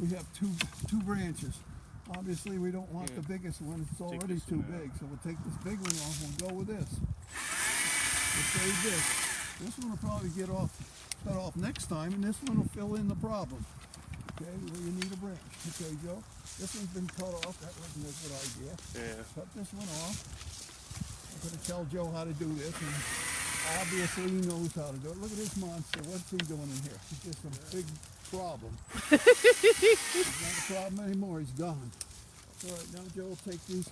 we have two branches. Obviously, we don't want the biggest one. It's already too big. So we'll take this big one off. We'll go with this. We'll save this. This one will probably get cut off next time, and this one will fill in the problem. Okay, where you need a branch. Okay, Joe. This one's been cut off. That wasn't a good idea. Yeah. Cut this one off. I'm going to tell Joe how to do this, and obviously he knows how to do it. Look at this monster. What's he doing in here? He's just a big problem. He's not a problem anymore. He's gone. All right, now Joe will take these.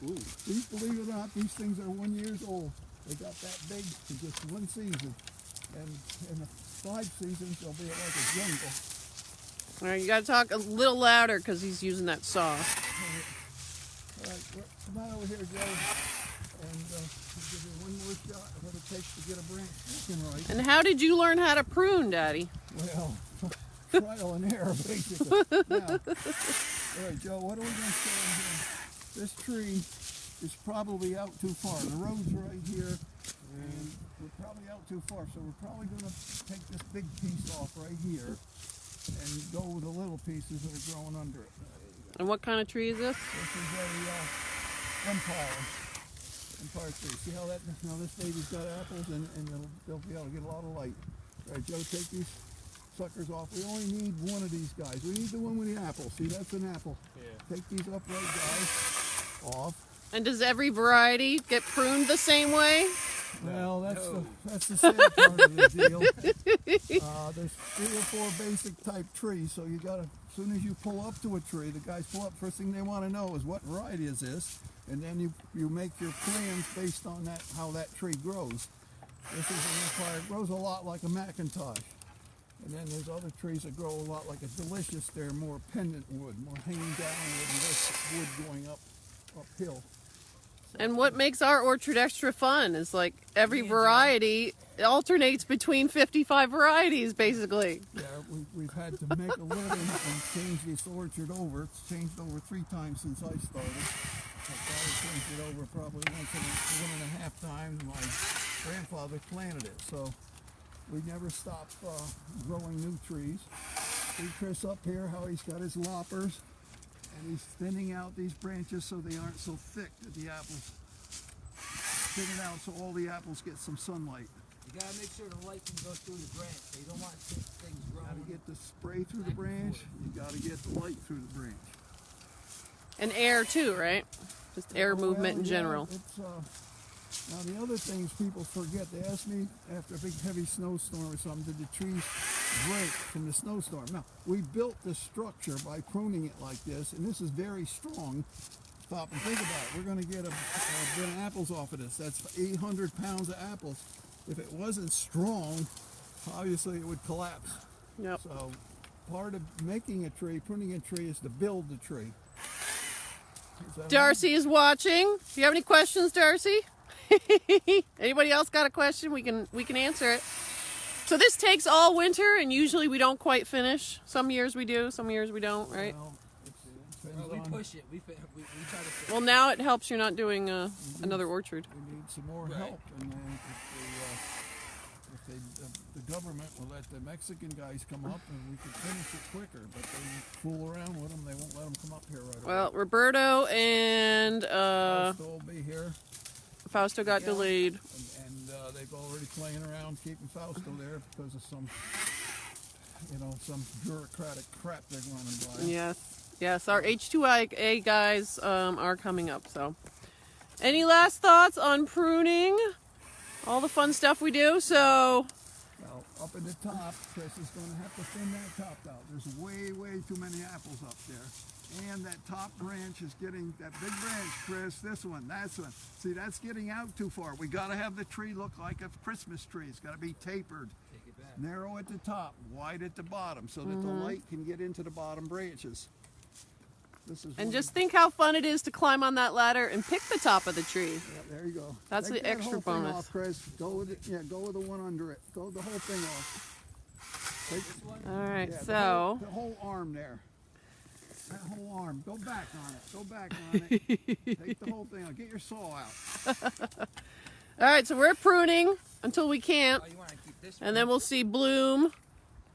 These, believe it or not, these things are 1 year old. They got that big in just one season. And in the 5 seasons, they'll be like a jungle. All right, you got to talk a little louder because he's using that saw. All right, come on over here, Joe. And I'll give you one more shot of what it takes to get a branch working right. And how did you learn how to prune, Daddy? Well, trial and error, basically. Now, all right, Joe, what are we going to say in here? This tree is probably out too far. The road's right here, and we're probably out too far. So we're probably going to take this big piece off right here and go with the little pieces that are growing under it. And what kind of tree is this? This is a empire tree. See how that? Now this baby's got apples, and they'll be able to get a lot of light. All right, Joe, take these suckers off. We only need one of these guys. We need the one with the apple. See, that's an apple. Yeah. Take these upright guys off. And does every variety get pruned the same way? Well, that's the sad part of the deal. There's 3 or 4 basic type trees, so you gotta, as soon as you pull up to a tree, the guys pull up, first thing they want to know is what variety is this, and then you make your plans based on that, how that tree grows. This is an empire. It grows a lot like a Macintosh. And then there's other trees that grow a lot like a delicious. They're more pendant wood, more hanging down wood, and this wood going uphill. And what makes our orchard extra fun is like every variety alternates between 55 varieties, basically. Yeah, we've had to make a living and change this orchard over. It's changed over 3 times since I started. My father changed it over probably one and a half times. My grandfather planted it, so we never stop growing new trees. See Chris up here, how he's got his loppers, and he's thinning out these branches so they aren't so thick that the apples thin it out so all the apples get some sunlight. You gotta make sure the light can go through the branch. So you don't want things growing. You gotta get the spray through the branch. You gotta get the light through the branch. And air too, right? Just air movement in general. Now the other things people forget, they ask me after a big heavy snowstorm or something, did the trees break from the snowstorm? Now, we built this structure by pruning it like this, and this is very strong. Stop and think about it. We're going to get a bit of apples off of this. That's 800 pounds of apples. If it wasn't strong, obviously it would collapse. Yep. So part of making a tree, pruning a tree, is to build the tree. Darcy is watching. Do you have any questions, Darcy? Anybody else got a question? We can answer it. So this takes all winter, and usually we don't quite finish. Some years we do, some years we don't, right? Well, we push it. We try to finish. Well, now it helps you're not doing another orchard. We need some more help, and then the government will let the Mexican guys come up, and we can finish it quicker. But they fool around with them; they won't let them come up here right away. Well, Roberto and will be here. Fausto got delayed. And they've already playing around keeping Fausto there because of some bureaucratic crap they're running by. Yes, our H2A guys are coming up. So, any last thoughts on pruning? All the fun stuff we do. So, well, up at the top, Chris is going to have to thin that top out. There's way too many apples up there. And that top branch is getting, that big branch, Chris, this one, that's one. See, that's getting out too far. We got to have the tree look like a Christmas tree. It's got to be tapered. Take it back. Narrow at the top, wide at the bottom, so that the light can get into the bottom branches. And just think how fun it is to climb on that ladder and pick the top of the tree. Yeah, there you go. That's the extra whole thing bonus. off, Chris. Go with it. Go with the one under it. Go the whole thing off. Take this one. All right, so the whole arm there. That whole arm. Go back on it. Go back on it. Take the whole thing out. Get your saw out. All right, so we're pruning until we can't. Oh, you want to keep this And then we'll see bloom.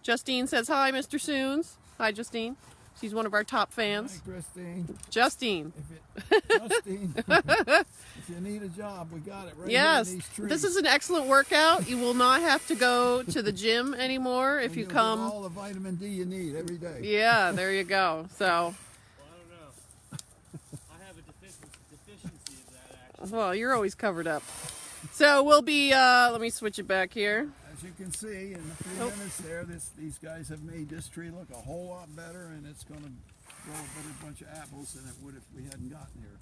Justine says hi, Mr. Soons. Hi, Justine. She's one of our top fans. Hi, Christine. Justine. Justine, if you need a job, we got it right Yes, here in these trees. this is an excellent workout. You will not have to go to the gym anymore if And you you'll come. get all the vitamin D you need every day. Yeah, there you go. So, Well, I don't know. I have a deficiency of that, actually. well, you're always covered up. So we'll be, let me switch it back here. As you can see in the few minutes there, these guys have made this tree look a whole lot better, and it's going to grow a better bunch of apples than it would if we hadn't gotten here.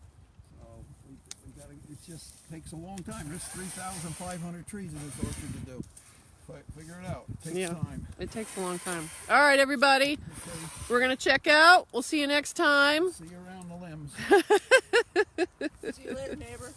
So we got to. It just takes a long time. There's 3,500 trees in this orchard to do. Figure it out. It takes time. It takes a long time. All right, everybody. Okay. We're going to check out. We'll see you next time. See you around the limbs. See you later, neighbor.